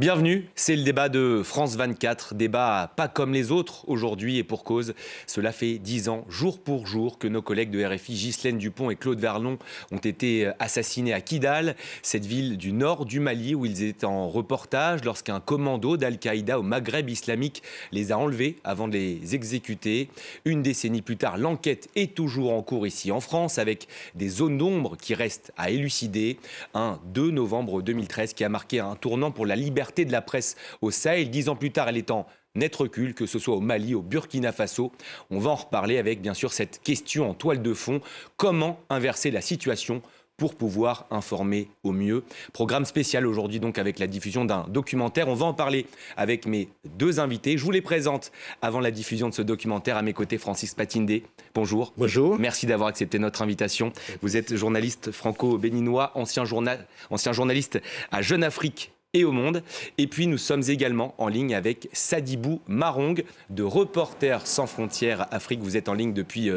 Bienvenue, c'est le débat de France 24, débat pas comme les autres aujourd'hui et pour cause. Cela fait 10 ans, jour pour jour, que nos collègues de RFI, Ghislaine Dupont et Claude Verlon, ont été assassinés à Kidal, cette ville du nord du Mali où ils étaient en reportage lorsqu'un commando d'Al-Qaïda au Maghreb islamique les a enlevés avant de les exécuter. Une décennie plus tard, l'enquête est toujours en cours ici en France avec des zones d'ombre qui restent à élucider. Un 2 novembre 2013 qui a marqué un tournant pour la liberté de la presse au Sahel. 10 ans plus tard, elle est en net recul, que ce soit au Mali, au Burkina Faso. On va en reparler avec, bien sûr, cette question en toile de fond. Comment inverser la situation pour pouvoir informer au mieux? Programme spécial aujourd'hui, donc, avec la diffusion d'un documentaire. On va en parler avec mes deux invités. Je vous les présente avant la diffusion de ce documentaire. À mes côtés, Francis Patindé. Bonjour. Bonjour. Merci d'avoir accepté notre invitation. Vous êtes journaliste franco-béninois, ancien journaliste à Jeune Afrique et au Monde. Et puis nous sommes également en ligne avec Sadibou Marong de Reporters sans frontières Afrique. Vous êtes en ligne depuis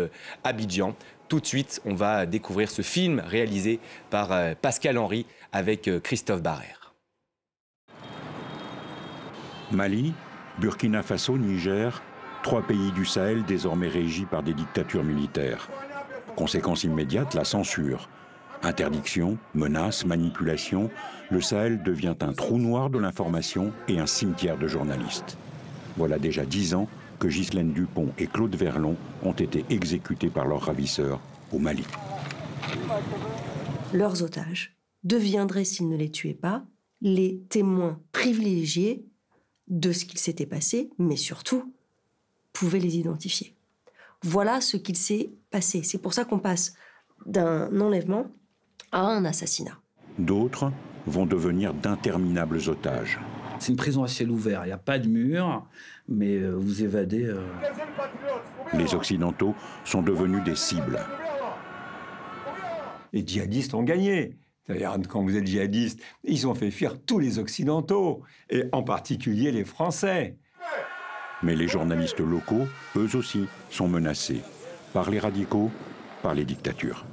Abidjan. Tout de suite, on va découvrir ce film réalisé par Pascal Henry avec Christophe Barrère. Mali, Burkina Faso, Niger, 3 pays du Sahel désormais régis par des dictatures militaires. Conséquence immédiate, la censure. Interdiction, menaces, manipulation, le Sahel devient un trou noir de l'information et un cimetière de journalistes. Voilà déjà 10 ans que Ghislaine Dupont et Claude Verlon ont été exécutés par leurs ravisseurs au Mali. Leurs otages deviendraient, s'ils ne les tuaient pas, les témoins privilégiés de ce qu'il s'était passé, mais surtout, pouvaient les identifier. Voilà ce qu'il s'est passé. C'est pour ça qu'on passe d'un enlèvement à un assassinat. D'autres vont devenir d'interminables otages. C'est une prison à ciel ouvert, il n'y a pas de mur, mais vous évadez. Les Occidentaux sont devenus des cibles. Les djihadistes ont gagné. C'est-à-dire, quand vous êtes djihadiste, ils ont fait fuir tous les Occidentaux, et en particulier les Français. Mais les journalistes locaux, eux aussi, sont menacés. Par les radicaux, par les dictatures.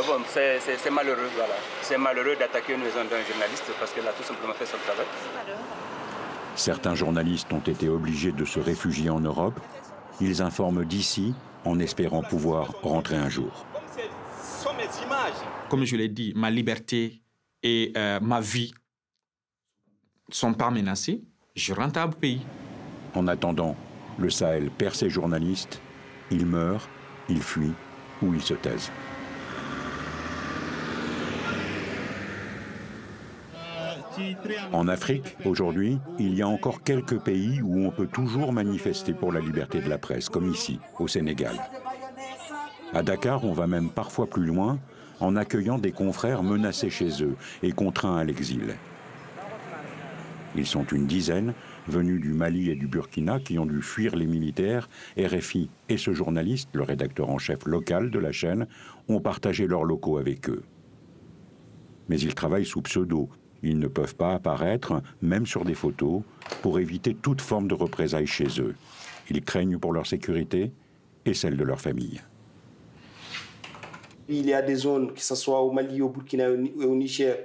Bon, c'est malheureux, voilà. C'est malheureux d'attaquer une maison d'un journaliste parce qu'elle a tout simplement fait son travail. Certains journalistes ont été obligés de se réfugier en Europe. Ils informent d'ici en espérant pouvoir rentrer un jour. Comme je l'ai dit, ma liberté et ma vie ne sont pas menacées. Je rentre au pays. En attendant, le Sahel perd ses journalistes. Ils meurent, ils fuient ou ils se taisent. En Afrique, aujourd'hui, il y a encore quelques pays où on peut toujours manifester pour la liberté de la presse, comme ici, au Sénégal. À Dakar, on va même parfois plus loin, en accueillant des confrères menacés chez eux et contraints à l'exil. Ils sont une dizaine, venus du Mali et du Burkina, qui ont dû fuir les militaires. RFI et ce journaliste, le rédacteur en chef local de la chaîne, ont partagé leurs locaux avec eux. Mais ils travaillent sous pseudo. Ils ne peuvent pas apparaître, même sur des photos, pour éviter toute forme de représailles chez eux. Ils craignent pour leur sécurité et celle de leur famille. Il y a des zones, que ce soit au Mali, au Burkina et au Niger,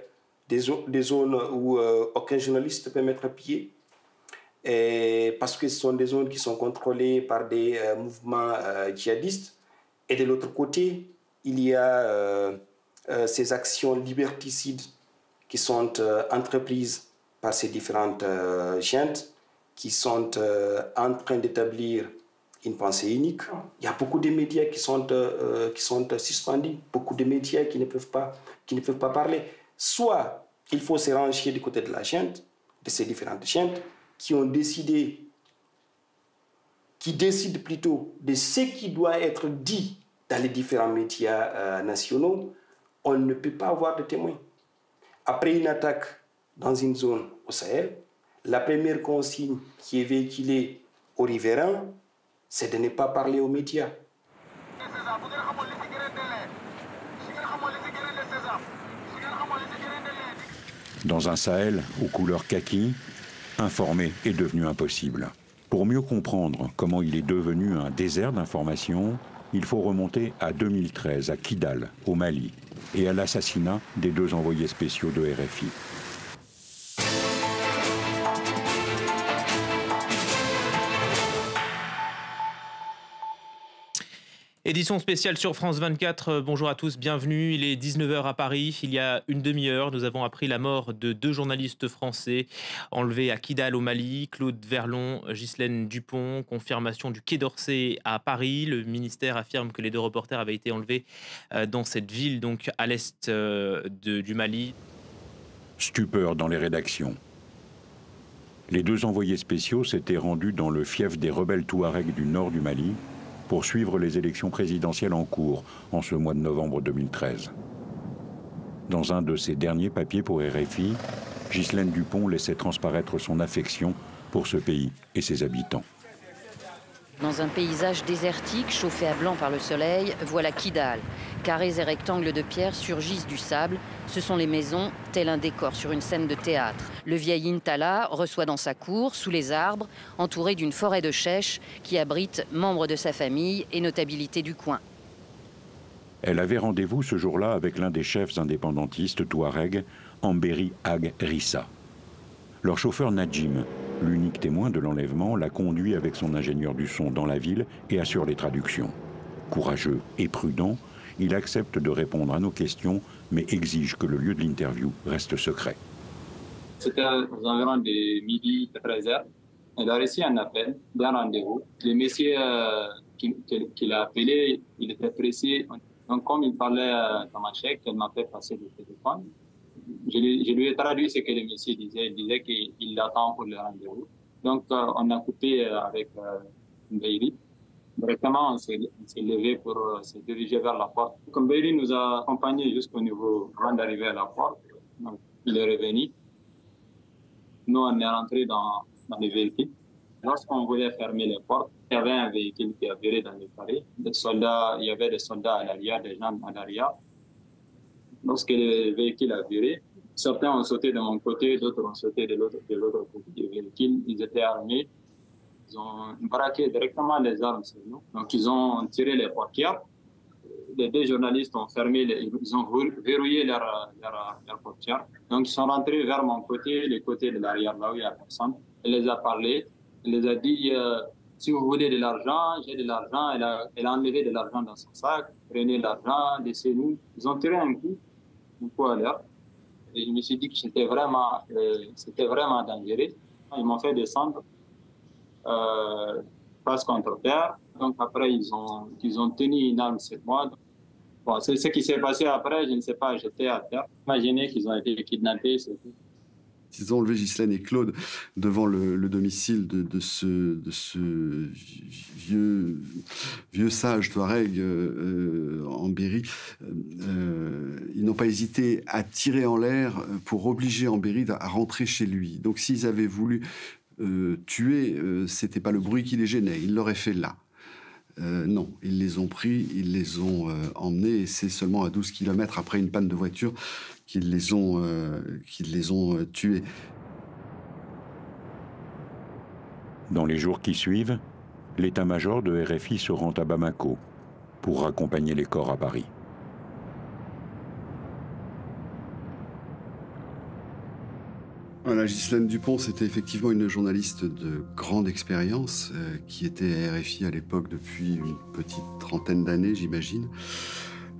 des zones où aucun journaliste ne peut mettre pied, parce que ce sont des zones qui sont contrôlées par des mouvements djihadistes. Et de l'autre côté, il y a ces actions liberticides qui sont entreprises par ces différentes gentes, qui sont en train d'établir une pensée unique. Il y a beaucoup de médias qui sont suspendus, beaucoup de médias qui ne peuvent pas parler. Soit il faut se ranger du côté de la gente, de ces différentes gentes, qui décident plutôt de ce qui doit être dit dans les différents médias nationaux. On ne peut pas avoir de témoins. Après une attaque dans une zone au Sahel, la première consigne qui est véhiculée aux riverains, c'est de ne pas parler aux médias. Dans un Sahel aux couleurs kaki, informer est devenu impossible. Pour mieux comprendre comment il est devenu un désert d'information, il faut remonter à 2013, à Kidal, au Mali, et à l'assassinat des 2 envoyés spéciaux de RFI. Édition spéciale sur France 24. Bonjour à tous, bienvenue. Il est 19h à Paris. Il y a une demi-heure, nous avons appris la mort de 2 journalistes français enlevés à Kidal au Mali. Claude Verlon, Ghislaine Dupont. Confirmation du Quai d'Orsay à Paris. Le ministère affirme que les 2 reporters avaient été enlevés dans cette ville, donc à l'est du Mali. Stupeur dans les rédactions. Les 2 envoyés spéciaux s'étaient rendus dans le fief des rebelles touaregs du nord du Mali pour suivre les élections présidentielles en cours en ce mois de novembre 2013. Dans un de ses derniers papiers pour RFI, Ghislaine Dupont laissait transparaître son affection pour ce pays et ses habitants. Dans un paysage désertique, chauffé à blanc par le soleil, voilà Kidal. Carrés et rectangles de pierre surgissent du sable. Ce sont les maisons, tel un décor sur une scène de théâtre. Le vieil Intala reçoit dans sa cour, sous les arbres, entouré d'une forêt de chèches qui abrite membres de sa famille et notabilités du coin. Elle avait rendez-vous ce jour-là avec l'un des chefs indépendantistes touaregs, Ambéry Ag Rissa. Leur chauffeur Nadjim, l'unique témoin de l'enlèvement, l'a conduit avec son ingénieur du son dans la ville et assure les traductions. Courageux et prudent, il accepte de répondre à nos questions, mais exige que le lieu de l'interview reste secret. C'était aux environs de midi 13h. Il a reçu un appel d'un rendez-vous. Le monsieur qui l'a appelé, il était pressé. Donc, comme il parlait tamashek, il m'a fait passer le téléphone. Je lui ai traduit ce que le monsieur disait. Il disait qu'il attend pour le rendez-vous. Donc, on a coupé avec Mbéry. Directement, on s'est levé pour se diriger vers la porte. Mbéry nous a accompagnés jusqu'au niveau avant d'arriver à la porte. Donc, il est revenu. Nous, on est rentrés dans les véhicules. Lorsqu'on voulait fermer les portes, il y avait un véhicule qui a viré dans le carré. Il y avait des soldats à l'arrière, des gens à l'arrière. Lorsque le véhicule a viré, certains ont sauté de mon côté, d'autres ont sauté de l'autre côté du véhicule. Ils étaient armés. Ils ont braqué directement les armes sur nous. Donc, ils ont tiré les portières. Les 2 journalistes ont fermé, ils ont verrouillé leurs portières. Donc, ils sont rentrés vers mon côté, le côté de l'arrière, là où il n'y a personne. Elle les a parlé. Elle les a dit, si vous voulez de l'argent, j'ai de l'argent. Elle a enlevé de l'argent dans son sac. Prenez l'argent, laissez-nous. Ils ont tiré un coup à l'air. Et je me suis dit que c'était vraiment dangereux. Ils m'ont fait descendre face contre terre. Donc après, ils ont tenu une arme sur moi. Bon, c'est ce qui s'est passé après, je ne sais pas, j'étais à terre. Imaginez qu'ils ont été kidnappés, c'est tout. Ils ont enlevé Ghislaine et Claude devant le domicile de ce vieux sage touareg Ambéry. Ils n'ont pas hésité à tirer en l'air pour obliger Ambéry à rentrer chez lui. Donc s'ils avaient voulu tuer, c'était pas le bruit qui les gênait, ils l'auraient fait là. Non, ils les ont pris, ils les ont emmenés, et c'est seulement à 12 km après une panne de voiture qu'ils les ont tués. Dans les jours qui suivent, l'état-major de RFI se rend à Bamako pour raccompagner les corps à Paris. Voilà, Ghislaine Dupont, c'était effectivement une journaliste de grande expérience qui était à RFI à l'époque depuis une petite trentaine d'années, j'imagine.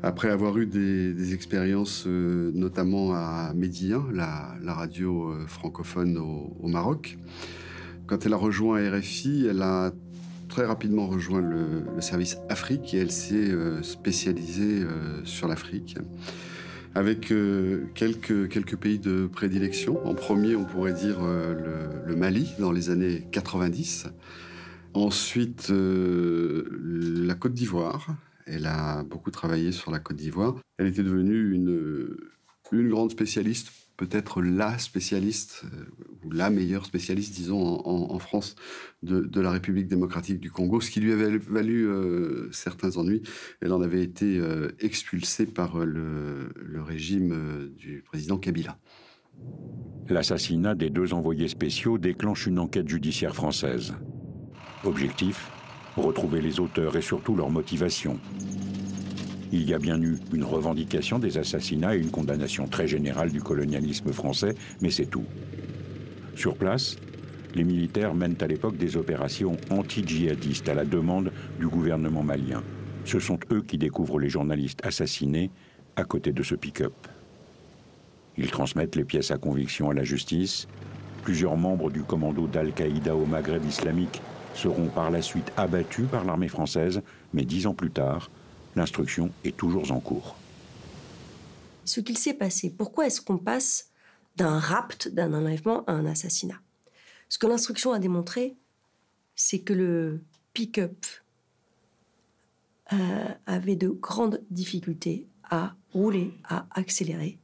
Après avoir eu des expériences notamment à Médien, la radio francophone au Maroc. Quand elle a rejoint RFI, elle a très rapidement rejoint le service Afrique et elle s'est spécialisée sur l'Afrique. Avec quelques pays de prédilection. En premier, on pourrait dire le Mali, dans les années 90. Ensuite, la Côte d'Ivoire. Elle a beaucoup travaillé sur la Côte d'Ivoire. Elle était devenue une grande spécialiste, peut-être la spécialiste, ou la meilleure spécialiste, disons, en France, de la République démocratique du Congo, ce qui lui avait valu certains ennuis. Elle en avait été expulsée par le régime du président Kabila. L'assassinat des 2 envoyés spéciaux déclenche une enquête judiciaire française. Objectif : retrouver les auteurs et surtout leur motivation. Il y a bien eu une revendication des assassinats et une condamnation très générale du colonialisme français, mais c'est tout. Sur place, les militaires mènent à l'époque des opérations anti-djihadistes à la demande du gouvernement malien, Ce sont eux qui découvrent les journalistes assassinés à côté de ce pick-up. Ils transmettent les pièces à conviction à la justice. Plusieurs membres du commando d'Al-Qaïda au Maghreb islamique seront par la suite abattus par l'armée française, mais 10 ans plus tard, l'instruction est toujours en cours. Ce qu'il s'est passé, pourquoi est-ce qu'on passe d'un rapt, d'un enlèvement à un assassinat? Ce que l'instruction a démontré, c'est que le pick-up avait de grandes difficultés à rouler, à accélérer,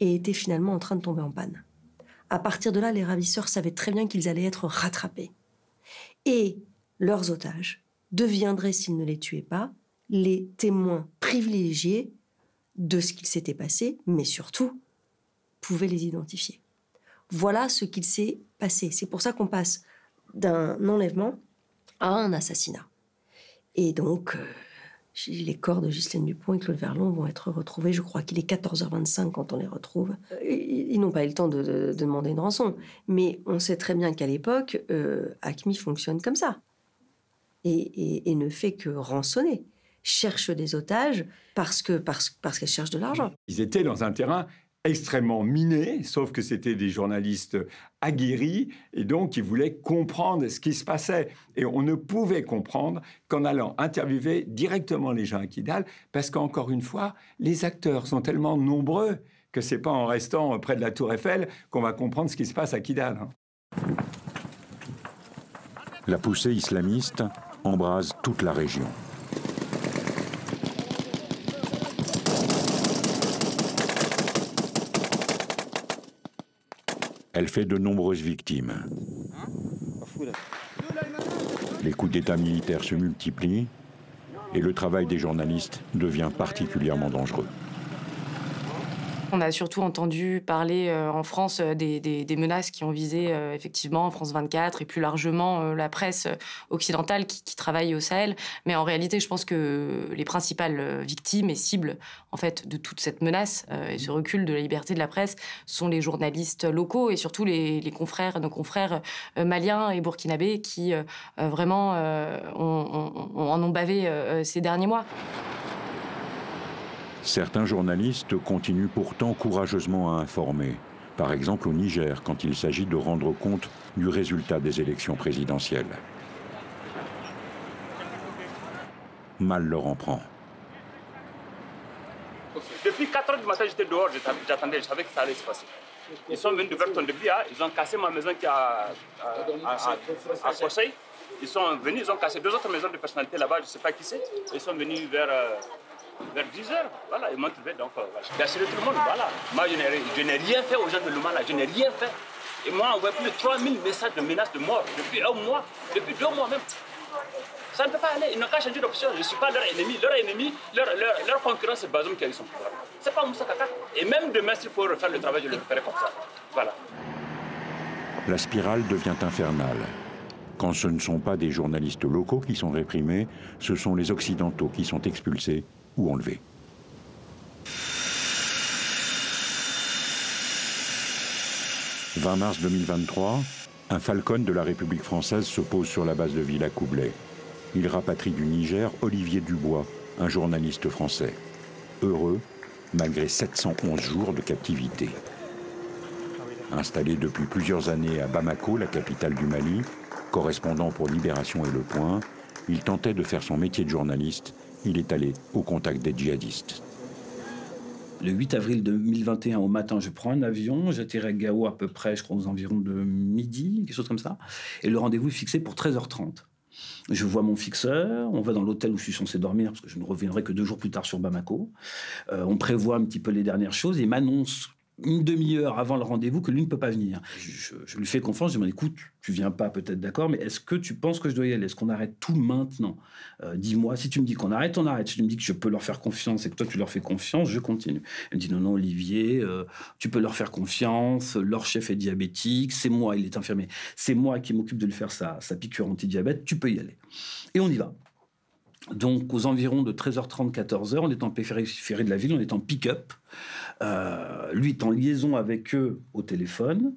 et était finalement en train de tomber en panne. À partir de là, les ravisseurs savaient très bien qu'ils allaient être rattrapés. Et leurs otages deviendraient, s'ils ne les tuaient pas, les témoins privilégiés de ce qu'il s'était passé, mais surtout, pouvaient les identifier. Voilà ce qu'il s'est passé. C'est pour ça qu'on passe d'un enlèvement à un assassinat. Et donc, les corps de Ghislaine Dupont et Claude Verlon vont être retrouvés. Je crois qu'il est 14h25 quand on les retrouve. Ils n'ont pas eu le temps de demander une rançon. Mais on sait très bien qu'à l'époque, AQMI fonctionne comme ça. Et ne fait que rançonner. Cherche des otages parce qu'elle cherche de l'argent. Ils étaient dans un terrain extrêmement miné, sauf que c'était des journalistes aguerris et donc ils voulaient comprendre ce qui se passait. Et on ne pouvait comprendre qu'en allant interviewer directement les gens à Kidal, parce qu'encore une fois, les acteurs sont tellement nombreux que c'est pas en restant près de la Tour Eiffel qu'on va comprendre ce qui se passe à Kidal. La poussée islamiste embrase toute la région. Elle fait de nombreuses victimes. Les coups d'État militaires se multiplient et le travail des journalistes devient particulièrement dangereux. On a surtout entendu parler en France des menaces qui ont visé effectivement France 24 et plus largement la presse occidentale qui travaille au Sahel. Mais en réalité, je pense que les principales victimes et cibles en fait, de toute cette menace et ce recul de la liberté de la presse sont les journalistes locaux et surtout nos confrères maliens et burkinabés qui vraiment en ont bavé ces derniers mois. Certains journalistes continuent pourtant courageusement à informer. Par exemple au Niger, quand il s'agit de rendre compte du résultat des élections présidentielles. Mal leur en prend. Depuis 4 h du matin, j'étais dehors, j'attendais, je savais que ça allait se passer. Ils sont venus de Verton de Bia, ils ont cassé ma maison qui est à Conseil. Ils sont venus, ils ont cassé 2 autres maisons de personnalité là-bas, je ne sais pas qui c'est. Ils sont venus vers 10 h, voilà, ils m'ont trouvé, donc j'ai assuré tout le monde, voilà. Moi, je n'ai rien fait aux gens de Lumala, je n'ai rien fait. Et moi, on voit plus de 3000 messages de menaces de mort depuis 1 mois, depuis 2 mois même. Ça ne peut pas aller, ils n'ont qu'à changer d'option, je ne suis pas leur ennemi, leur concurrent c'est Bazoum qui a eu son programme. C'est pas Moussa Kaka. Et même demain, s'il faut refaire le travail, je le ferai comme ça. Voilà. La spirale devient infernale. Quand ce ne sont pas des journalistes locaux qui sont réprimés, ce sont les Occidentaux qui sont expulsés ou enlevés. « 20 mars 2023, un Falcon de la République française se pose sur la base de Villacoublay. Il rapatrie du Niger Olivier Dubois, un journaliste français. Heureux, malgré 711 jours de captivité. Installé depuis plusieurs années à Bamako, la capitale du Mali, correspondant pour Libération et Le Point, il tentait de faire son métier de journaliste. Il est allé au contact des djihadistes. Le 8 avril 2021, au matin, je prends un avion, j'atterris à Gao à peu près, je crois, aux environs de midi, quelque chose comme ça. Et le rendez-vous est fixé pour 13h30. Je vois mon fixeur, on va dans l'hôtel où je suis censé dormir, parce que je ne reviendrai que 2 jours plus tard sur Bamako. On prévoit un petit peu les dernières choses et il m'annonce une demi-heure avant le rendez-vous que lui ne peut pas venir. Je lui fais confiance, je lui dis, écoute, tu viens pas peut-être d'accord, mais est-ce que tu penses que je dois y aller? Est-ce qu'on arrête tout maintenant? Dis-moi, si tu me dis qu'on arrête, on arrête. Si tu me dis que je peux leur faire confiance et que toi tu leur fais confiance, je continue. Il me dit, non, Olivier, tu peux leur faire confiance, leur chef est diabétique, c'est moi, il est infirmier, c'est moi qui m'occupe de lui faire sa piqûre anti-diabète, tu peux y aller. Et on y va. Donc, aux environs de 13h30, 14h, on est en périphérie de la ville, on est en pick-up. Lui est en liaison avec eux au téléphone.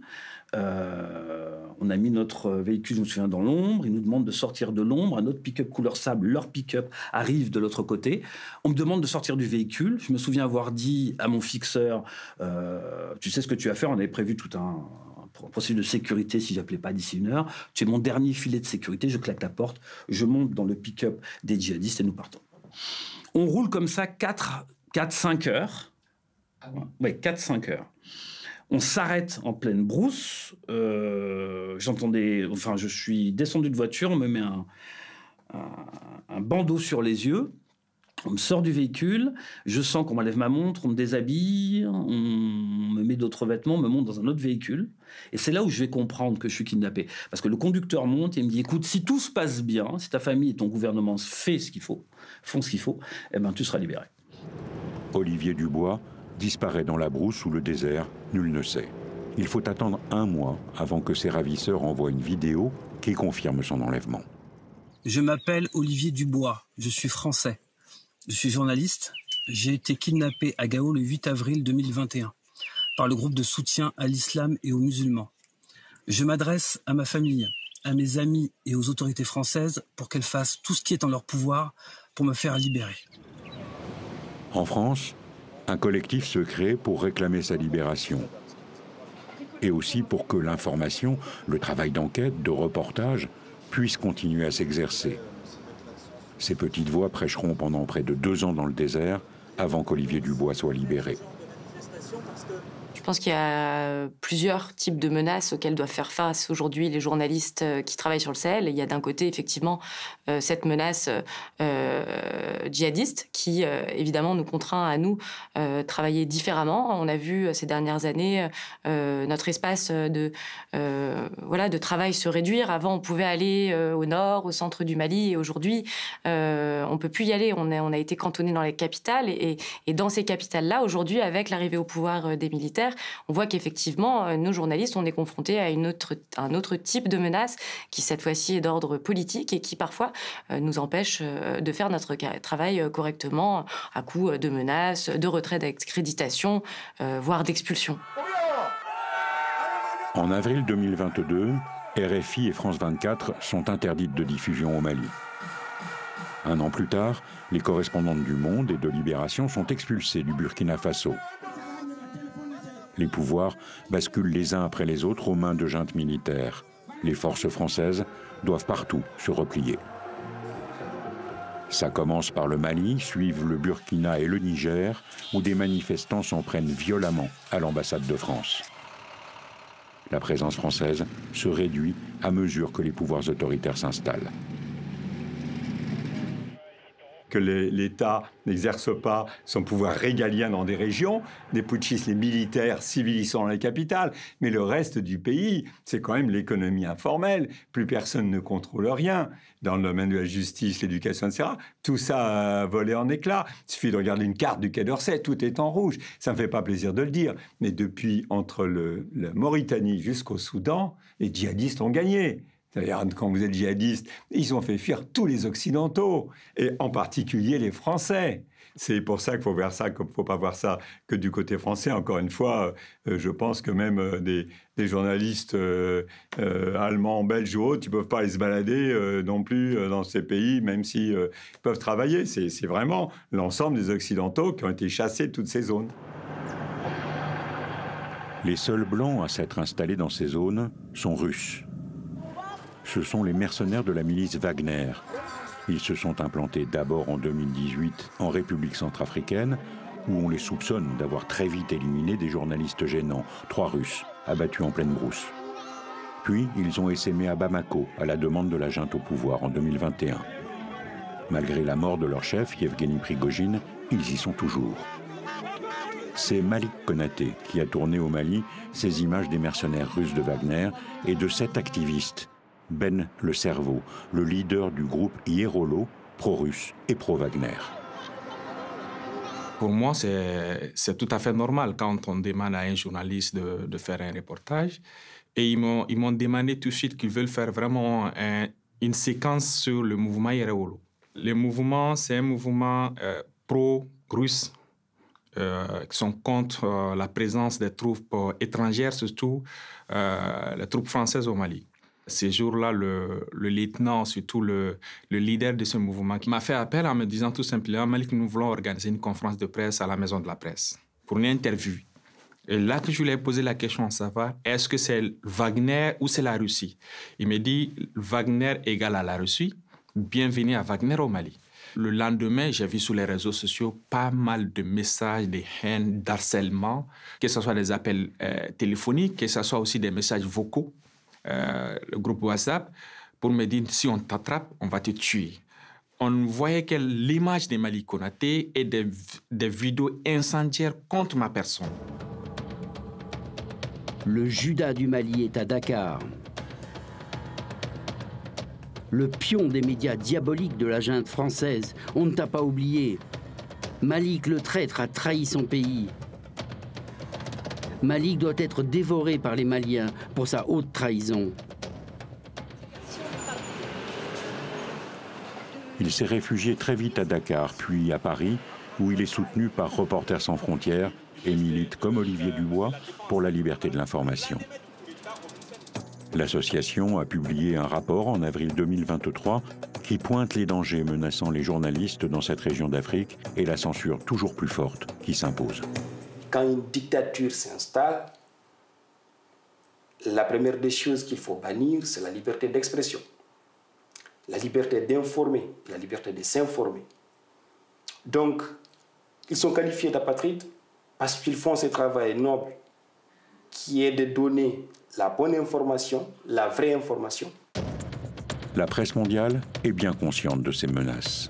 On a mis notre véhicule, je me souviens, dans l'ombre. Ils nous demandent de sortir de l'ombre. Un autre pick-up couleur sable, leur pick-up, arrive de l'autre côté. On me demande de sortir du véhicule. Je me souviens avoir dit à mon fixeur, tu sais ce que tu vas faire, on avait prévu tout un processus de sécurité, si j'appelais pas d'ici 1 heure. Tu es mon dernier filet de sécurité, je claque la porte, je monte dans le pick-up des djihadistes et nous partons. On roule comme ça 4-5 heures. Ouais, 4-5 heures. On s'arrête en pleine brousse. Je suis descendu de voiture, on me met un bandeau sur les yeux. On me sort du véhicule, je sens qu'on m'enlève ma montre, on me déshabille, on me met d'autres vêtements, on me monte dans un autre véhicule. Et c'est là où je vais comprendre que je suis kidnappé. Parce que le conducteur monte et me dit, écoute, si tout se passe bien, si ta famille et ton gouvernement font ce qu'il faut, eh ben, tu seras libéré. Olivier Dubois disparaît dans la brousse ou le désert, nul ne sait. Il faut attendre 1 mois avant que ses ravisseurs envoient une vidéo qui confirme son enlèvement. Je m'appelle Olivier Dubois, je suis français. Je suis journaliste. J'ai été kidnappé à Gao le 8 avril 2021 par le groupe de soutien à l'islam et aux musulmans. Je m'adresse à ma famille, à mes amis et aux autorités françaises pour qu'elles fassent tout ce qui est en leur pouvoir pour me faire libérer. En France, un collectif se crée pour réclamer sa libération. Et aussi pour que l'information, le travail d'enquête, de reportage, puisse continuer à s'exercer. Ces petites voix prêcheront pendant près de 2 ans dans le désert avant qu'Olivier Dubois soit libéré. Je pense qu'il y a plusieurs types de menaces auxquelles doivent faire face aujourd'hui les journalistes qui travaillent sur le Sahel. Il y a d'un côté, effectivement, cette menace djihadiste qui, évidemment, nous contraint à nous travailler différemment. On a vu ces dernières années notre espace de travail se réduire. Avant, on pouvait aller au nord, au centre du Mali, et aujourd'hui, on ne peut plus y aller. On a été cantonné dans les capitales, et dans ces capitales-là, aujourd'hui, avec l'arrivée au pouvoir des militaires, on voit qu'effectivement, nos journalistes, on est confrontés à un autre type de menace qui, cette fois-ci, est d'ordre politique et qui, parfois, nous empêche de faire notre travail correctement à coup de menaces, de retrait d'accréditation, voire d'expulsion. En avril 2022, RFI et France 24 sont interdites de diffusion au Mali. 1 an plus tard, les correspondantes du Monde et de Libération sont expulsées du Burkina Faso. Les pouvoirs basculent les uns après les autres aux mains de juntes militaires. Les forces françaises doivent partout se replier. Ça commence par le Mali, suivent le Burkina et le Niger, où des manifestants s'en prennent violemment à l'ambassade de France. La présence française se réduit à mesure que les pouvoirs autoritaires s'installent. Que l'État n'exerce pas son pouvoir régalien dans des régions. Les putschistes, les militaires, civils, ils sont dans les capitales. Mais le reste du pays, c'est quand même l'économie informelle. Plus personne ne contrôle rien. Dans le domaine de la justice, l'éducation, etc., tout ça a volé en éclats. Il suffit de regarder une carte du Quai d'Orsay, tout est en rouge. Ça ne me fait pas plaisir de le dire. Mais depuis, entre la Mauritanie jusqu'au Soudan, les djihadistes ont gagné. C'est-à-dire, quand vous êtes djihadiste, ils ont fait fuir tous les Occidentaux, et en particulier les Français. C'est pour ça qu'il faut voir ça, qu'il ne faut pas voir ça que du côté français. Encore une fois, je pense que même des journalistes allemands, belges ou autres, ils ne peuvent pas aller se balader non plus dans ces pays, même s'ils peuvent travailler. C'est vraiment l'ensemble des Occidentaux qui ont été chassés de toutes ces zones. Les seuls blancs à s'être installés dans ces zones sont russes. Ce sont les mercenaires de la milice Wagner. Ils se sont implantés d'abord en 2018 en République centrafricaine, où on les soupçonne d'avoir très vite éliminé des journalistes gênants, 3 Russes, abattus en pleine brousse. Puis, ils ont essaimé à Bamako, à la demande de la junte au pouvoir en 2021. Malgré la mort de leur chef, Yevgeny Prigojine, ils y sont toujours. C'est Malik Konaté qui a tourné au Mali ces images des mercenaires russes de Wagner et de 7 activistes. Ben le Cerveau, le leader du groupe Hierolo, pro-russe et pro-Wagner. Pour moi, c'est tout à fait normal quand on demande à un journaliste de faire un reportage. Et ils m'ont demandé tout de suite qu'ils veulent faire vraiment une séquence sur le mouvement Hierolo. Le mouvement, c'est un mouvement pro-russe qui sont contre la présence des troupes étrangères, surtout les troupes françaises au Mali. Ces jours-là, le lieutenant, surtout le leader de ce mouvement, qui m'a fait appel en me disant tout simplement « Malik, nous voulons organiser une conférence de presse à la Maison de la Presse pour une interview ». Et là que je lui ai posé la question à savoir, est-ce que c'est Wagner ou c'est la Russie? Il me dit Wagner égale à la Russie, bienvenue à Wagner au Mali. Le lendemain, j'ai vu sur les réseaux sociaux pas mal de messages, de haine, d'harcèlement, que ce soit des appels téléphoniques, que ce soit aussi des messages vocaux, le groupe WhatsApp, pour me dire si on t'attrape, on va te tuer. On voyait que l'image de Malick Konaté et des vidéos incendiaires contre ma personne. Le Judas du Mali est à Dakar. Le pion des médias diaboliques de la junte française. On ne t'a pas oublié. Malick le traître a trahi son pays. Malick doit être dévoré par les Maliens pour sa haute trahison. Il s'est réfugié très vite à Dakar, puis à Paris, où il est soutenu par Reporters sans frontières et milite, comme Olivier Dubois, pour la liberté de l'information. L'association a publié un rapport en avril 2023 qui pointe les dangers menaçant les journalistes dans cette région d'Afrique et la censure toujours plus forte qui s'impose. Quand une dictature s'installe, la première des choses qu'il faut bannir, c'est la liberté d'expression. La liberté d'informer, la liberté de s'informer. Donc, ils sont qualifiés d'apatrides parce qu'ils font ce travail noble qui est de donner la bonne information, la vraie information. La presse mondiale est bien consciente de ces menaces.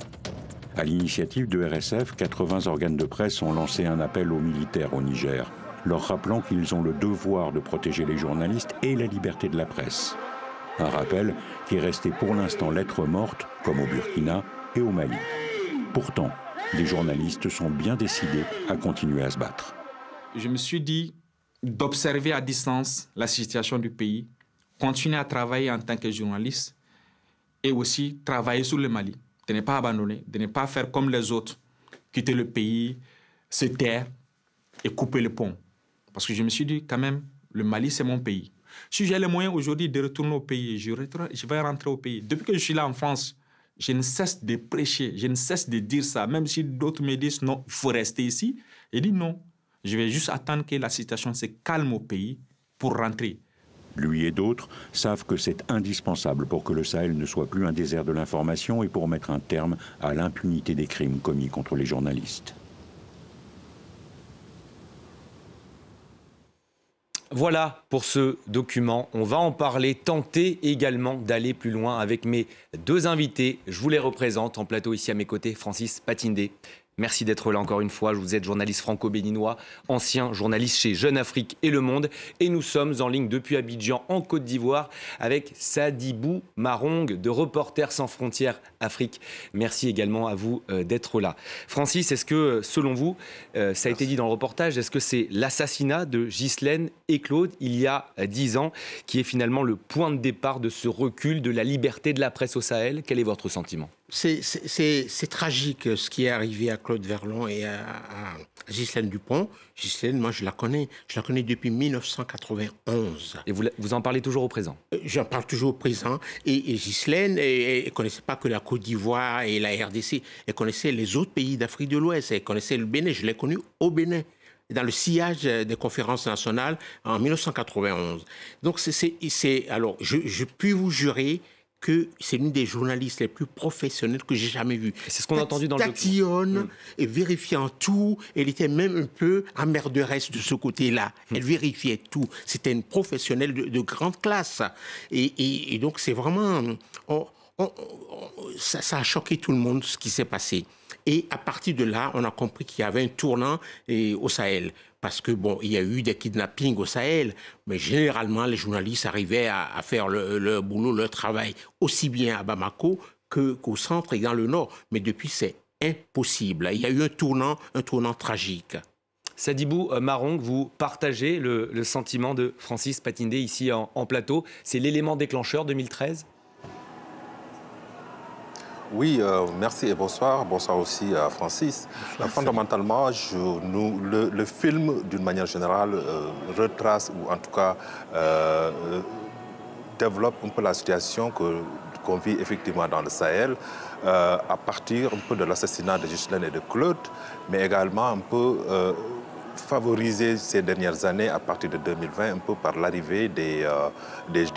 À l'initiative de RSF, 80 organes de presse ont lancé un appel aux militaires au Niger, leur rappelant qu'ils ont le devoir de protéger les journalistes et la liberté de la presse. Un rappel qui est resté pour l'instant lettre morte, comme au Burkina et au Mali. Pourtant, les journalistes sont bien décidés à continuer à se battre. Je me suis dit d'observer à distance la situation du pays, continuer à travailler en tant que journaliste et aussi travailler sur le Mali, de ne pas abandonner, de ne pas faire comme les autres, quitter le pays, se taire et couper le pont. Parce que je me suis dit quand même, le Mali c'est mon pays. Si j'ai les moyens aujourd'hui de retourner au pays, je vais rentrer au pays. Depuis que je suis là en France, je ne cesse de prêcher, je ne cesse de dire ça. Même si d'autres me disent non, il faut rester ici. Je dis non, je vais juste attendre que la situation se calme au pays pour rentrer. Lui et d'autres savent que c'est indispensable pour que le Sahel ne soit plus un désert de l'information et pour mettre un terme à l'impunité des crimes commis contre les journalistes. Voilà pour ce document. On va en parler, tenter également d'aller plus loin avec mes deux invités. Je vous les représente en plateau ici à mes côtés, Francis Patindé. Merci d'être là encore une fois. Vous êtes journaliste franco-béninois, ancien journaliste chez Jeune Afrique et Le Monde. Et nous sommes en ligne depuis Abidjan, en Côte d'Ivoire, avec Sadibou Marong de Reporters sans frontières Afrique. Merci également à vous d'être là. Francis, est-ce que, selon vous, ça a été dit dans le reportage, est-ce que c'est l'assassinat de Ghislaine et Claude, il y a 10 ans, qui est finalement le point de départ de ce recul de la liberté de la presse au Sahel? Quel est votre sentiment? C'est tragique ce qui est arrivé à Claude Verlon et à Ghislaine Dupont. Ghislaine, moi je la connais depuis 1991. Et vous en parlez toujours au présent? J'en parle toujours au présent. Et Ghislaine, elle ne connaissait pas que la Côte d'Ivoire et la RDC, elle connaissait les autres pays d'Afrique de l'Ouest, elle connaissait le Bénin, je l'ai connue au Bénin, dans le sillage des conférences nationales en 1991. Donc alors, je puis vous jurer que c'est l'une des journalistes les plus professionnelles que j'ai jamais vues. C'est ce qu'on a entendu dans le document. Tatillonne et vérifiant tout. Elle était même un peu emmerderesse de ce côté-là. Elle vérifiait tout. C'était une professionnelle de grande classe. Et donc c'est vraiment... ça a choqué tout le monde ce qui s'est passé. Et à partir de là, on a compris qu'il y avait un tournant au Sahel. Parce que, bon, il y a eu des kidnappings au Sahel, mais généralement, les journalistes arrivaient à faire leur boulot, leur travail, aussi bien à Bamako qu'au centre et dans le nord. Mais depuis, c'est impossible. Il y a eu un tournant tragique. Sadibou Marong, vous partagez le sentiment de Francis Patindé ici en plateau. C'est l'élément déclencheur 2013 ? Oui, merci et bonsoir. Bonsoir aussi à Francis. Fondamentalement, le film, d'une manière générale, retrace ou en tout cas développe un peu la situation qu'on vit effectivement dans le Sahel à partir un peu de l'assassinat de Ghislaine et de Claude, mais également un peu favorisé ces dernières années à partir de 2020 un peu par l'arrivée des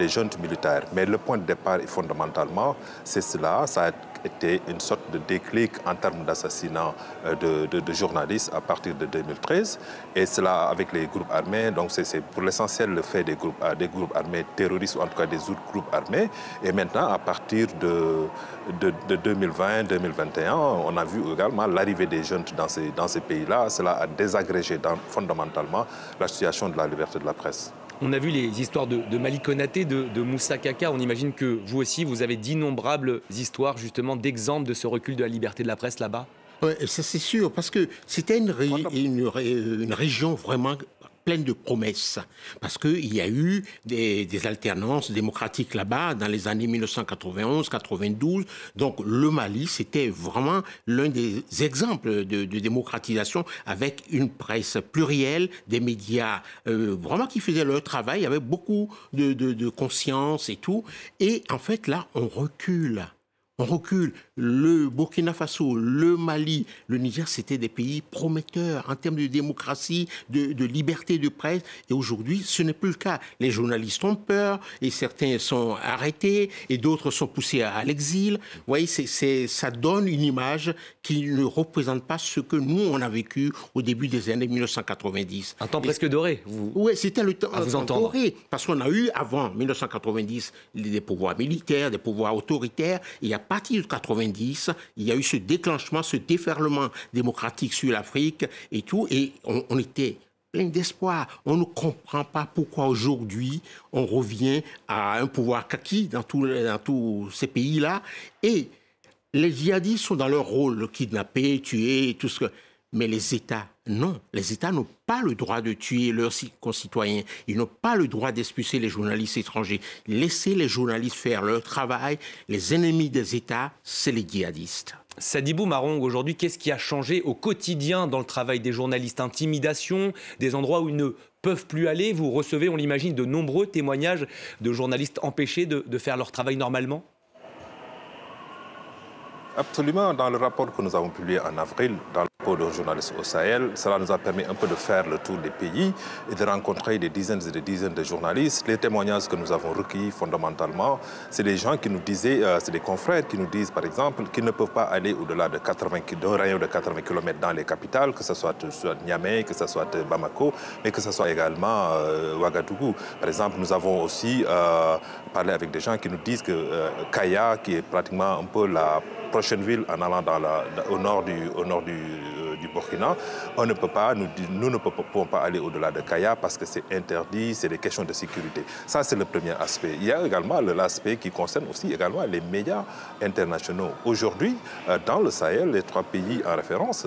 jeunes militaires. Mais le point de départ, fondamentalement, c'est cela. Ça a été une sorte de déclic en termes d'assassinat de journalistes à partir de 2013. Et cela avec les groupes armés. Donc c'est pour l'essentiel le fait des groupes armés terroristes, ou en tout cas des autres groupes armés. Et maintenant, à partir de 2020-2021, on a vu également l'arrivée des jeunes dans ces pays-là. Cela a désagrégé fondamentalement la situation de la liberté de la presse. On a vu les histoires de Mali Konaté, de Moussa Kaka. On imagine que vous aussi, vous avez d'innombrables histoires justement d'exemples de ce recul de la liberté de la presse là-bas. Oui, ça c'est sûr, parce que c'était une région vraiment pleine de promesses, parce qu'il y a eu des alternances démocratiques là-bas dans les années 1991-92. Donc le Mali, c'était vraiment l'un des exemples de démocratisation, avec une presse plurielle, des médias vraiment qui faisaient leur travail avec beaucoup de conscience et tout. Et en fait, là, on recule. On recule. Le Burkina Faso, le Mali, le Niger, c'était des pays prometteurs en termes de démocratie, de liberté de presse. Et aujourd'hui, ce n'est plus le cas. Les journalistes ont peur et certains sont arrêtés et d'autres sont poussés à l'exil. Vous voyez, ça donne une image qui ne représente pas ce que nous, on a vécu au début des années 1990. Un temps presque doré. Oui, c'était le temps doré. Parce qu'on a eu, avant 1990, des pouvoirs militaires, des pouvoirs autoritaires. Et à partir de 90, il y a eu ce déclenchement, ce déferlement démocratique sur l'Afrique et tout. Et on était plein d'espoir. On ne comprend pas pourquoi aujourd'hui on revient à un pouvoir kaki dans tous ces pays-là. Et les djihadistes sont dans leur rôle, kidnapper, tuer, tout ce que... Mais les États, non. Les États n'ont pas le droit de tuer leurs concitoyens. Ils n'ont pas le droit d'expulser les journalistes étrangers. Laissez les journalistes faire leur travail. Les ennemis des États, c'est les djihadistes. Sadibou Marong, aujourd'hui, qu'est-ce qui a changé au quotidien dans le travail des journalistes? Intimidation, des endroits où ils ne peuvent plus aller. Vous recevez, on l'imagine, de nombreux témoignages de journalistes empêchés de faire leur travail normalement? Absolument. Dans le rapport que nous avons publié en avril, dans le rapport de journalistes au Sahel, cela nous a permis un peu de faire le tour des pays et de rencontrer des dizaines et des dizaines de journalistes. Les témoignages que nous avons recueillis fondamentalement, c'est des gens qui nous disaient, c'est des confrères qui nous disent par exemple qu'ils ne peuvent pas aller au-delà d'un rayon de 80 km dans les capitales, que ce soit Niamey, que ce soit Bamako, mais que ce soit également Ouagadougou. Par exemple, nous avons aussi parlé avec des gens qui nous disent que Kaya, qui est pratiquement un peu la prochaine ville en allant au nord du Burkina, on ne peut pas, nous ne pouvons pas aller au-delà de Kaya parce que c'est interdit, c'est des questions de sécurité. Ça, c'est le premier aspect. Il y a également l'aspect qui concerne aussi également les médias internationaux. Aujourd'hui, dans le Sahel, les trois pays en référence,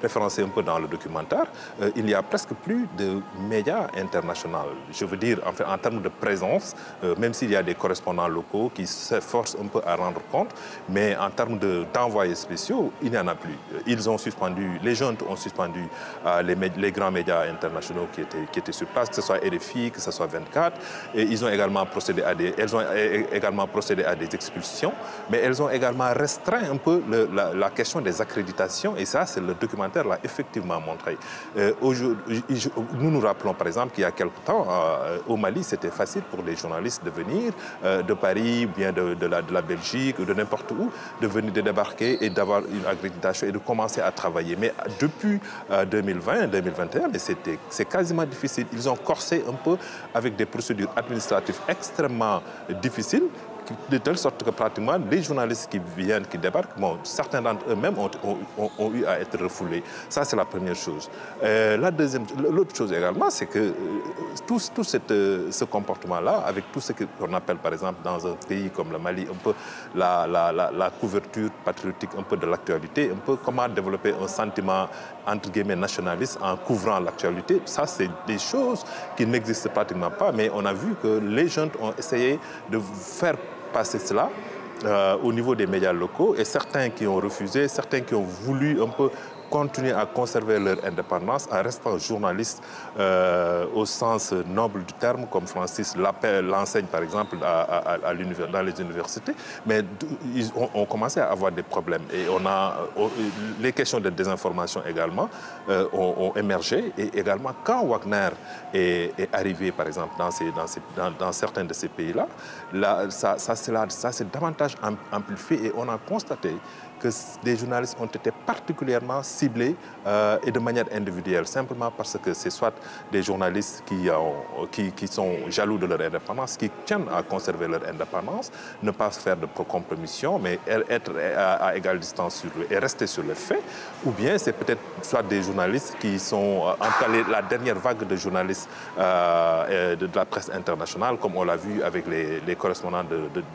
référencés un peu dans le documentaire, il n'y a presque plus de médias internationaux. Je veux dire, en fait, en termes de présence, même s'il y a des correspondants locaux qui s'efforcent un peu à rendre compte, mais en termes d'envoyés spéciaux, il n'y en a plus. Ils ont suspendu, les jeunes ont suspendu les grands médias internationaux qui étaient sur place, que ce soit RFI, que ce soit 24. Et ils ont également procédé à des expulsions, mais elles ont également restreint un peu la question des accréditations. Et ça, c'est le documentaire l'a effectivement montré. Nous nous rappelons par exemple qu'il y a quelque temps, au Mali, c'était facile pour les journalistes de venir de Paris, bien de la Belgique ou de n'importe où, de venir de débarquer et d'avoir une accréditation et de commencer à travailler. Mais depuis 2020-2021, c'est quasiment difficile. Ils ont corsé un peu avec des procédures administratives extrêmement difficiles, de telle sorte que pratiquement les journalistes qui viennent, qui débarquent, certains d'entre eux-mêmes ont eu à être refoulés. Ça, c'est la première chose. L'autre chose également, c'est que tout ce comportement-là, avec tout ce qu'on appelle, par exemple, dans un pays comme le Mali, un peu la couverture patriotique un peu de l'actualité, un peu comment développer un sentiment, entre guillemets, nationaliste en couvrant l'actualité, ça, c'est des choses qui n'existent pratiquement pas, mais on a vu que les jeunes ont essayé de faire passé cela au niveau des médias locaux, et certains qui ont refusé, certains qui ont voulu un peu continuer à conserver leur indépendance en restant journalistes au sens noble du terme, comme Francis l'enseigne par exemple dans les universités, mais ils ont commencé à avoir des problèmes. Et les questions de désinformation également ont émergé. Et également, quand Wagner est arrivé, par exemple, dans certains de ces pays-là, ça s'est davantage amplifié, et on a constaté que des journalistes ont été particulièrement ciblés et de manière individuelle, simplement parce que c'est soit des journalistes qui sont jaloux de leur indépendance, qui tiennent à conserver leur indépendance, ne pas faire de compromission, mais être à égale distance et rester sur les faits, ou bien c'est peut-être soit des journalistes qui sont, en tout cas la dernière vague de journalistes de la presse internationale, comme on l'a vu avec les correspondants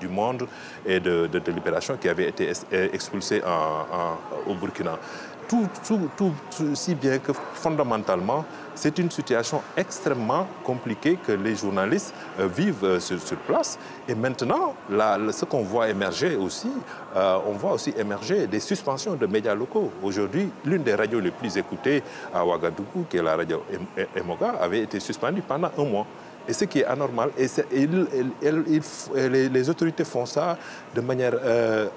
du Monde et de Libération qui avaient été expulsés au Burkina. Tout si bien que fondamentalement, c'est une situation extrêmement compliquée que les journalistes vivent sur place. Et maintenant, ce qu'on voit émerger aussi, on voit aussi émerger des suspensions de médias locaux. Aujourd'hui, l'une des radios les plus écoutées à Ouagadougou, qui est la radio Emoga, avait été suspendue pendant 1 mois. Et ce qui est anormal, les autorités font ça de manière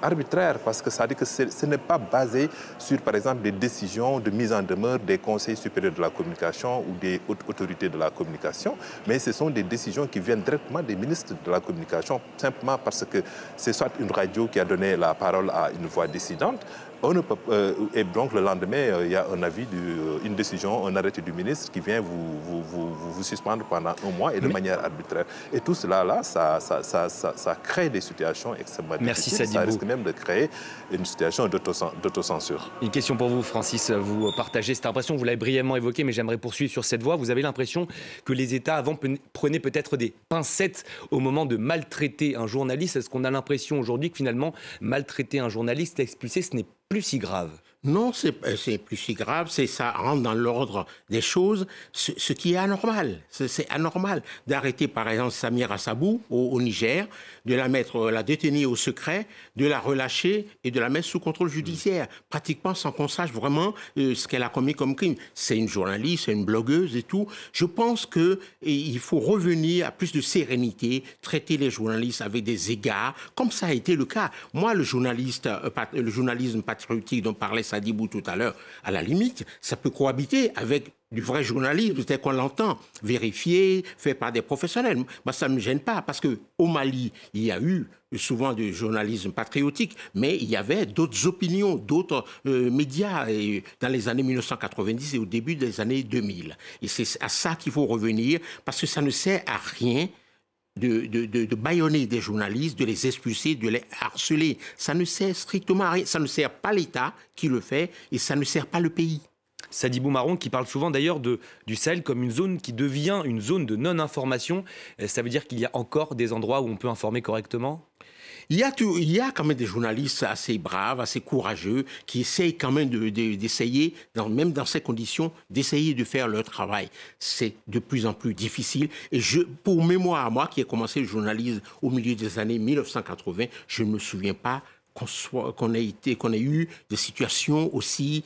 arbitraire, parce que ça dit que ce n'est pas basé sur, par exemple, des décisions de mise en demeure des conseils supérieurs de la communication ou des autorités de la communication, mais ce sont des décisions qui viennent directement des ministres de la communication, simplement parce que c'est soit une radio qui a donné la parole à une voix dissidente, et donc le lendemain, il y a un avis, une décision, un arrêté du ministre qui vient vous suspendre pendant 1 mois et de manière arbitraire. Et tout cela, là, ça crée des situations extrêmement difficiles. Ça risque même de créer une situation d'autocensure. Une question pour vous, Francis. Vous partagez cette impression, vous l'avez brièvement évoqué, mais j'aimerais poursuivre sur cette voie. Vous avez l'impression que les États avant prenaient peut-être des pincettes au moment de maltraiter un journaliste. Est-ce qu'on a l'impression aujourd'hui que finalement, maltraiter un journaliste, expulser, ce n'est plus si grave? Non, c'est plus si grave, ça rentre dans l'ordre des choses, ce qui est anormal. C'est anormal d'arrêter par exemple Samira Sabou au Niger, de la détenir au secret, de la relâcher et de la mettre sous contrôle judiciaire, pratiquement sans qu'on sache vraiment ce qu'elle a commis comme crime. C'est une journaliste, c'est une blogueuse et tout. Je pense qu'il faut revenir à plus de sérénité, traiter les journalistes avec des égards, comme ça a été le cas. Moi, le journalisme patriotique dont parlait Sadibou tout à l'heure, à la limite, ça peut cohabiter avec du vrai journalisme, tel qu'on l'entend, vérifié, fait par des professionnels. Moi, ça ne me gêne pas, parce qu'au Mali, il y a eu souvent du journalisme patriotique, mais il y avait d'autres opinions, d'autres médias dans les années 1990 et au début des années 2000. Et c'est à ça qu'il faut revenir, parce que ça ne sert à rien de bâillonner des journalistes, de les expulser, de les harceler. Ça ne sert strictement à rien. Ça ne sert pas l'État qui le fait et ça ne sert pas le pays. Sadibou Marron qui parle souvent d'ailleurs du Sahel comme une zone qui devient une zone de non-information. Ça veut dire qu'il y a encore des endroits où on peut informer correctement ? Il y a quand même des journalistes assez braves, assez courageux, qui essayent quand même d'essayer, même dans ces conditions, d'essayer de faire leur travail. C'est de plus en plus difficile. Et pour mémoire, moi qui ai commencé le journalisme au milieu des années 1980, je ne me souviens pas qu'on ait eu des situations aussi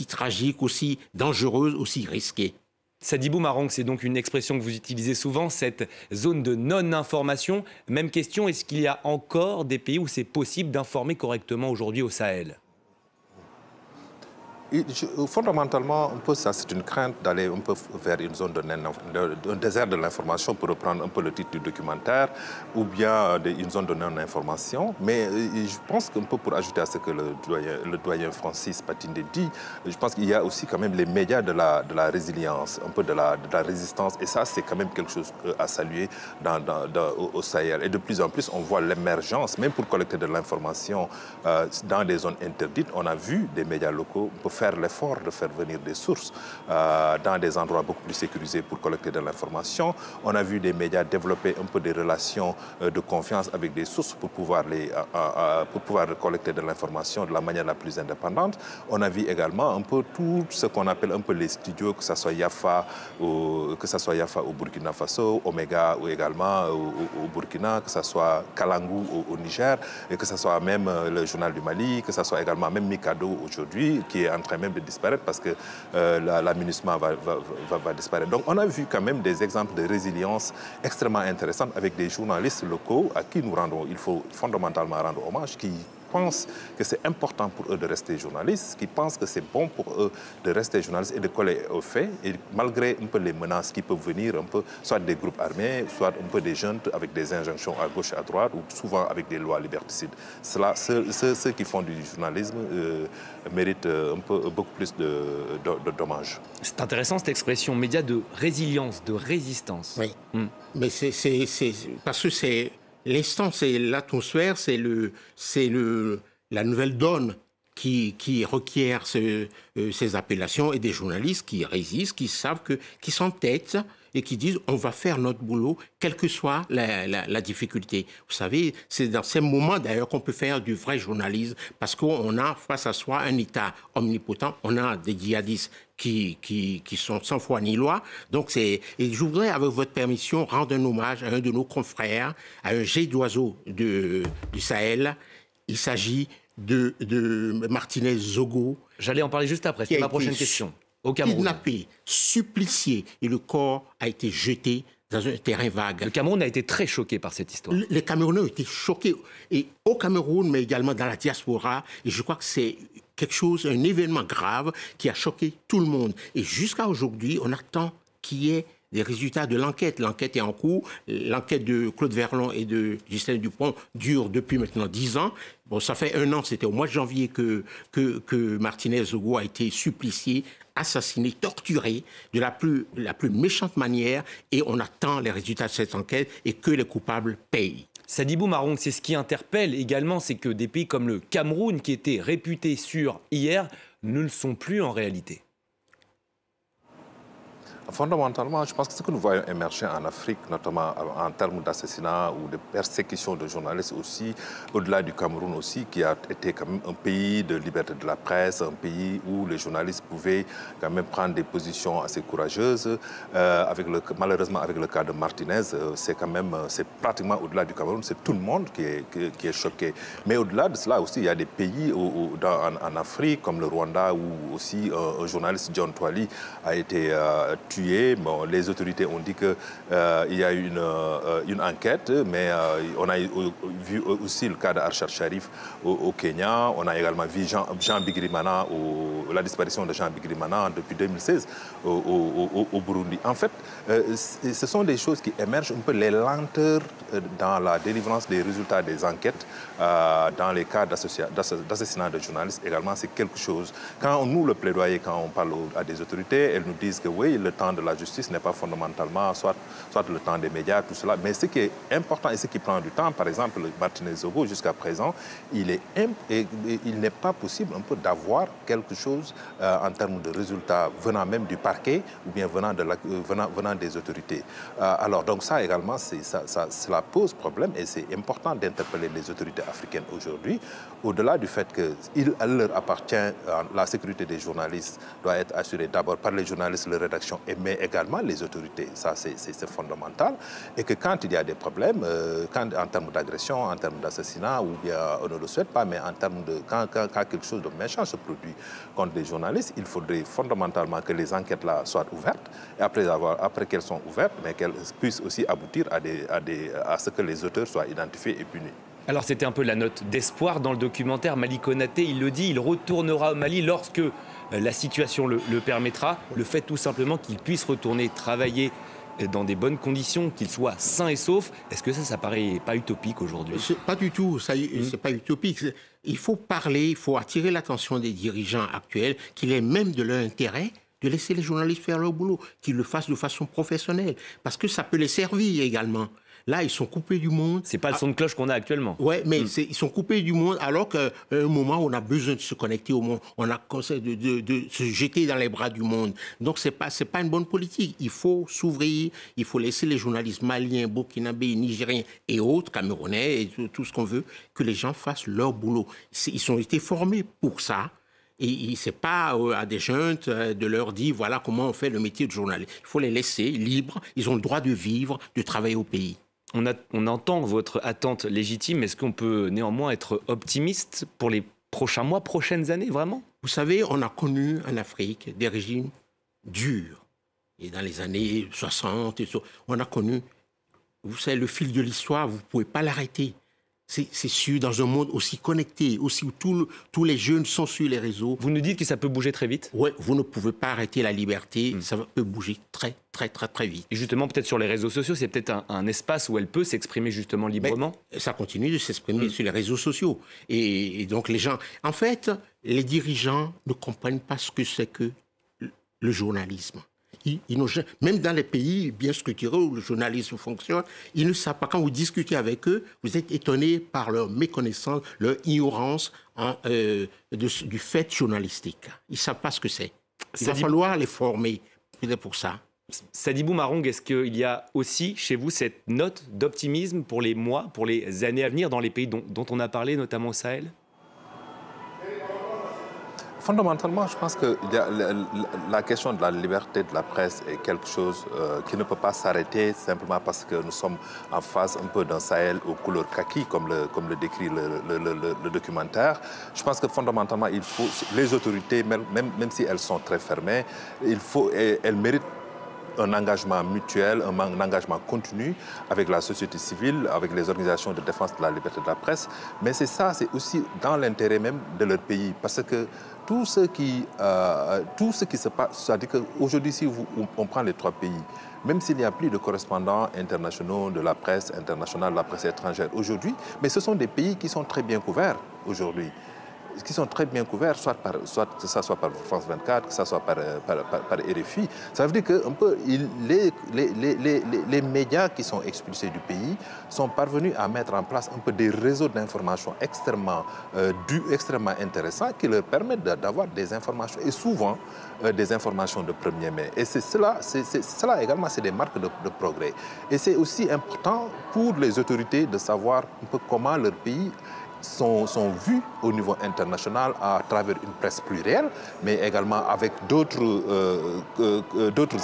tragiques, aussi dangereuses, aussi risquées. Sadibou Marron, c'est donc une expression que vous utilisez souvent, cette zone de non-information. Même question, est-ce qu'il y a encore des pays où c'est possible d'informer correctement aujourd'hui au Sahel ? Fondamentalement, ça c'est une crainte d'aller un peu vers une zone un désert de l'information, pour reprendre un peu le titre du documentaire, ou bien une zone de non-information. Mais je pense qu'un peu pour ajouter à ce que le doyen Francis Patindé dit, je pense qu'il y a aussi quand même les médias de la résilience, un peu de la résistance. Et ça, c'est quand même quelque chose à saluer au Sahel. Et de plus en plus, on voit l'émergence, même pour collecter de l'information dans des zones interdites. On a vu des médias locaux faire l'effort de faire venir des sources dans des endroits beaucoup plus sécurisés pour collecter de l'information. On a vu des médias développer un peu des relations de confiance avec des sources pour pouvoir collecter de l'information de la manière la plus indépendante. On a vu également un peu tout ce qu'on appelle un peu les studios, que ce soit Yafa au Burkina Faso, Omega ou également au Burkina, que ce soit Kalangu au Niger, et que ce soit même le Journal du Mali, que ce soit également même Mikado aujourd'hui, qui est en train même de disparaître parce que la MINUSMA va disparaître. Donc on a vu quand même des exemples de résilience extrêmement intéressants avec des journalistes locaux à qui il faut fondamentalement rendre hommage, qui pensent que c'est important pour eux de rester journalistes, qui pensent que c'est bon pour eux de rester journalistes et de coller aux faits, et malgré un peu les menaces qui peuvent venir, un peu, soit des groupes armés, soit un peu des jeunes avec des injonctions à gauche et à droite, ou souvent avec des lois liberticides. Ceux qui font du journalisme méritent beaucoup plus de dommages. C'est intéressant cette expression, média de résilience, de résistance. Oui, mais c'est parce que c'est... L'instant, c'est l'atmosphère, c'est la nouvelle donne qui requiert ces appellations et des journalistes qui résistent, qui savent qui s'entêtent et qui disent on va faire notre boulot, quelle que soit la difficulté. Vous savez, c'est dans ces moments d'ailleurs qu'on peut faire du vrai journalisme parce qu'on a face à soi un État omnipotent, on a des djihadistes qui sont sans foi ni loi. Donc et je voudrais, avec votre permission, rendre un hommage à un de nos confrères, à un jet d'oiseau du Sahel. Il s'agit de Martinez Zogo. J'allais en parler juste après, c'est ma prochaine question. Au Cameroun. Kidnappé, supplicié, et le corps a été jeté dans un terrain vague. Le Cameroun a été très choqué par cette histoire. Les Camerounais ont été choqués, et au Cameroun, mais également dans la diaspora, et je crois que c'est quelque chose, un événement grave qui a choqué tout le monde. Et jusqu'à aujourd'hui, on attend qu'il y ait des résultats de l'enquête. L'enquête est en cours. L'enquête de Claude Verlon et de Ghislaine Dupont dure depuis maintenant 10 ans. Bon, ça fait 1 an, c'était au mois de janvier que Martinez Zogo a été supplicié, assassiné, torturé de la plus méchante manière, et on attend les résultats de cette enquête et que les coupables payent. Sadibou Marong, c'est ce qui interpelle également, c'est que des pays comme le Cameroun, qui étaient réputés sûrs hier, ne le sont plus en réalité. Fondamentalement, je pense que ce que nous voyons émerger en Afrique, notamment en termes d'assassinats ou de persécutions de journalistes aussi, au-delà du Cameroun aussi, qui a été quand même un pays de liberté de la presse, un pays où les journalistes pouvaient quand même prendre des positions assez courageuses. Malheureusement, avec le cas de Martinez, c'est pratiquement au-delà du Cameroun, c'est tout le monde qui est choqué. Mais au-delà de cela aussi, il y a des pays en Afrique, comme le Rwanda, où aussi un journaliste, John Twali, a été tué. Bon, les autorités ont dit qu'il y a eu une enquête, mais on a vu aussi le cas d'Arshad Sharif au Kenya. On a également vu Jean Bigirimana, la disparition de Jean Bigirimana depuis 2016 au Burundi. En fait, ce sont des choses qui émergent un peu les lenteurs dans la délivrance des résultats des enquêtes. Dans les cas d'assassinat de journalistes également, c'est quelque chose. Quand nous, le plaidoyer, quand on parle à des autorités, elles nous disent que oui, le temps de la justice n'est pas fondamentalement soit le temps des médias, tout cela. Mais ce qui est important et ce qui prend du temps, par exemple, Martinez Zogo, jusqu'à présent, il n'est pas possible un peu d'avoir quelque chose en termes de résultats venant même du parquet ou bien venant des autorités. Alors, donc ça également, cela pose problème et c'est important d'interpeller les autorités africaines aujourd'hui, au-delà du fait qu'il leur appartient, la sécurité des journalistes doit être assurée d'abord par les journalistes, les rédactions, mais également les autorités. Ça, c'est fondamental. Et que quand il y a des problèmes, en termes d'agression, en termes d'assassinat, ou bien on ne le souhaite pas, mais en termes de quand quelque chose de méchant se produit contre des journalistes, il faudrait fondamentalement que les enquêtes-là soient ouvertes, et après qu'elles sont ouvertes, mais qu'elles puissent aussi aboutir à ce que les auteurs soient identifiés et punis. Alors c'était un peu la note d'espoir dans le documentaire. Mali Konaté, il le dit, il retournera au Mali lorsque la situation le permettra. Le fait tout simplement qu'il puisse retourner travailler dans des bonnes conditions, qu'il soit sain et sauf, est-ce que ça paraît pas utopique aujourd'hui? Pas du tout, c'est pas utopique. Il faut parler, il faut attirer l'attention des dirigeants actuels, qu'il est même de leur intérêt de laisser les journalistes faire leur boulot, qu'ils le fassent de façon professionnelle, parce que ça peut les servir également. Là, ils sont coupés du monde. C'est pas le son de cloche qu'on a actuellement. Oui, mais ils sont coupés du monde alors qu'à un moment, on a besoin de se connecter au monde. On a conseil de se jeter dans les bras du monde. Donc, c'est pas une bonne politique. Il faut s'ouvrir, il faut laisser les journalistes maliens, burkinabés, nigériens et autres, camerounais, et tout ce qu'on veut, que les gens fassent leur boulot. Ils ont été formés pour ça. Et ce n'est pas à des jeunes de leur dire voilà comment on fait le métier de journaliste. Il faut les laisser libres. Ils ont le droit de vivre, de travailler au pays. On entend votre attente légitime. Est-ce qu'on peut néanmoins être optimiste pour les prochains mois, prochaines années, vraiment? Vous savez, on a connu en Afrique des régimes durs. Et dans les années 60, on a connu, vous savez, le fil de l'histoire, vous ne pouvez pas l'arrêter. C'est sûr, dans un monde aussi connecté, aussi où tous les jeunes sont sur les réseaux. Vous nous dites que ça peut bouger très vite? Oui, vous ne pouvez pas arrêter la liberté, ça peut bouger très, très, très, très vite. Et justement, peut-être sur les réseaux sociaux, c'est peut-être un espace où elle peut s'exprimer justement librement? Mais ça continue de s'exprimer sur les réseaux sociaux. Et donc les gens... En fait, les dirigeants ne comprennent pas ce que c'est que le journalisme. Même dans les pays bien structurés où le journalisme fonctionne, ils ne savent pas. Quand vous discutez avec eux, vous êtes étonné par leur méconnaissance, leur ignorance du fait journalistique. Ils ne savent pas ce que c'est. Il va falloir les former. C'est pour ça. Sadibou Marong, est-ce qu'il y a aussi chez vous cette note d'optimisme pour les mois, pour les années à venir dans les pays dont on a parlé, notamment au Sahel? Fondamentalement, je pense que la question de la liberté de la presse est quelque chose qui ne peut pas s'arrêter simplement parce que nous sommes en face un peu d'un Sahel aux couleurs kaki, comme le décrit le documentaire. Je pense que fondamentalement, il faut, les autorités, même si elles sont très fermées, elles méritent un engagement mutuel, un engagement continu avec la société civile, avec les organisations de défense de la liberté de la presse. Mais c'est aussi dans l'intérêt même de leur pays. Parce que tout ce qui se passe, c'est-à-dire qu'aujourd'hui, si on prend les 3 pays, même s'il n'y a plus de correspondants internationaux de la presse internationale, de la presse étrangère aujourd'hui, mais ce sont des pays qui sont très bien couverts aujourd'hui. Qui sont très bien couverts, soit que ça soit par France 24, que ça soit par RFI. Ça veut dire que les médias qui sont expulsés du pays sont parvenus à mettre en place un peu des réseaux d'information extrêmement intéressants qui leur permettent d'avoir des informations, et souvent des informations de premier mai. Et cela également, c'est des marques de progrès. Et c'est aussi important pour les autorités de savoir un peu comment leur pays sont vus au niveau international à travers une presse plurielle, mais également avec d'autres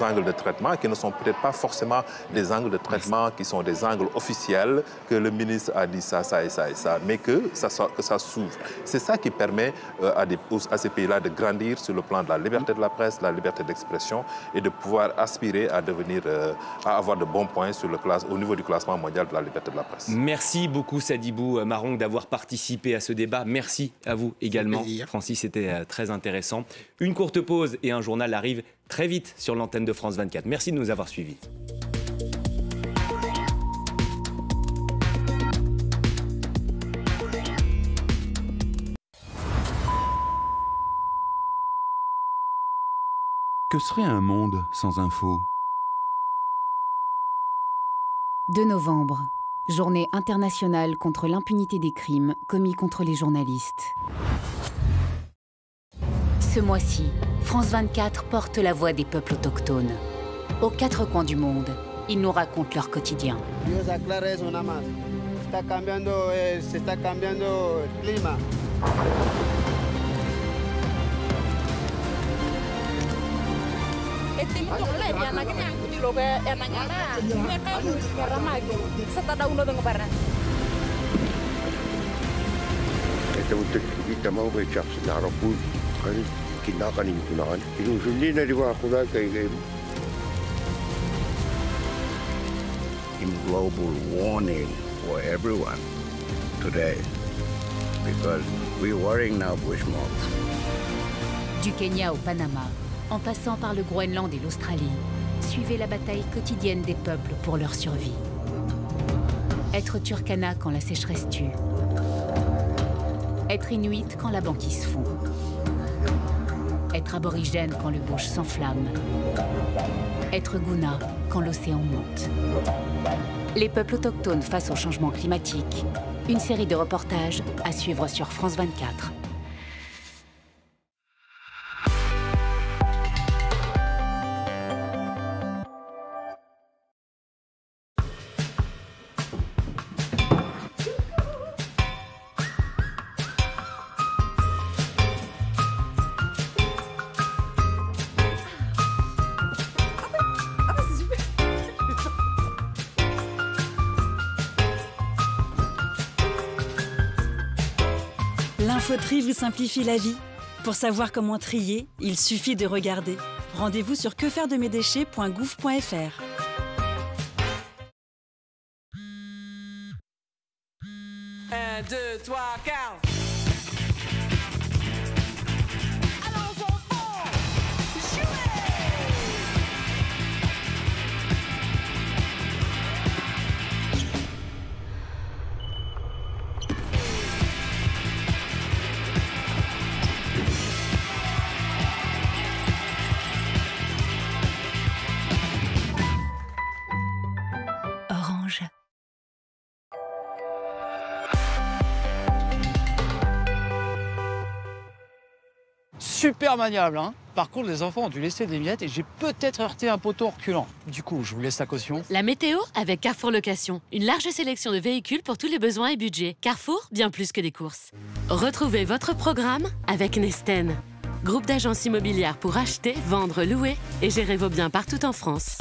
angles de traitement qui ne sont peut-être pas forcément des angles de traitement qui sont des angles officiels, que le ministre a dit ça, ça et ça et ça, mais que ça s'ouvre. C'est ça qui permet à ces pays-là de grandir sur le plan de la liberté de la presse, de la liberté d'expression et de pouvoir aspirer à à avoir de bons points au niveau du classement mondial de la liberté de la presse. Merci beaucoup Sadibou Marong d'avoir participé à ce débat. Merci à vous également. Francis, c'était très intéressant. Une courte pause et un journal arrive très vite sur l'antenne de France 24. Merci de nous avoir suivis. Que serait un monde sans info? 2 novembre. Journée internationale contre l'impunité des crimes commis contre les journalistes. Ce mois-ci, France 24 porte la voix des peuples autochtones. Aux 4 coins du monde, ils nous racontent leur quotidien. Global warning for everyone today because we're worrying now bushmills. Du Kenya au Panama, en passant par le Groenland et l'Australie, suivez la bataille quotidienne des peuples pour leur survie. Être Turkana quand la sécheresse tue. Être Inuit quand la banquise fond. Être aborigène quand le bush s'enflamme. Être Guna quand l'océan monte. Les peuples autochtones face au changement climatique. Une série de reportages à suivre sur France 24. L'infotri vous simplifie la vie. Pour savoir comment trier, il suffit de regarder. Rendez-vous sur quefairedemesdéchets.gouv.fr. 1, 2, 3, 4. Orange. Super maniable, hein. Par contre, les enfants ont dû laisser des miettes et j'ai peut-être heurté un poteau en reculant. Du coup, je vous laisse la caution. La météo avec Carrefour Location. Une large sélection de véhicules pour tous les besoins et budgets. Carrefour, bien plus que des courses. Retrouvez votre programme avec Nesten. Groupe d'agences immobilières pour acheter, vendre, louer et gérer vos biens partout en France.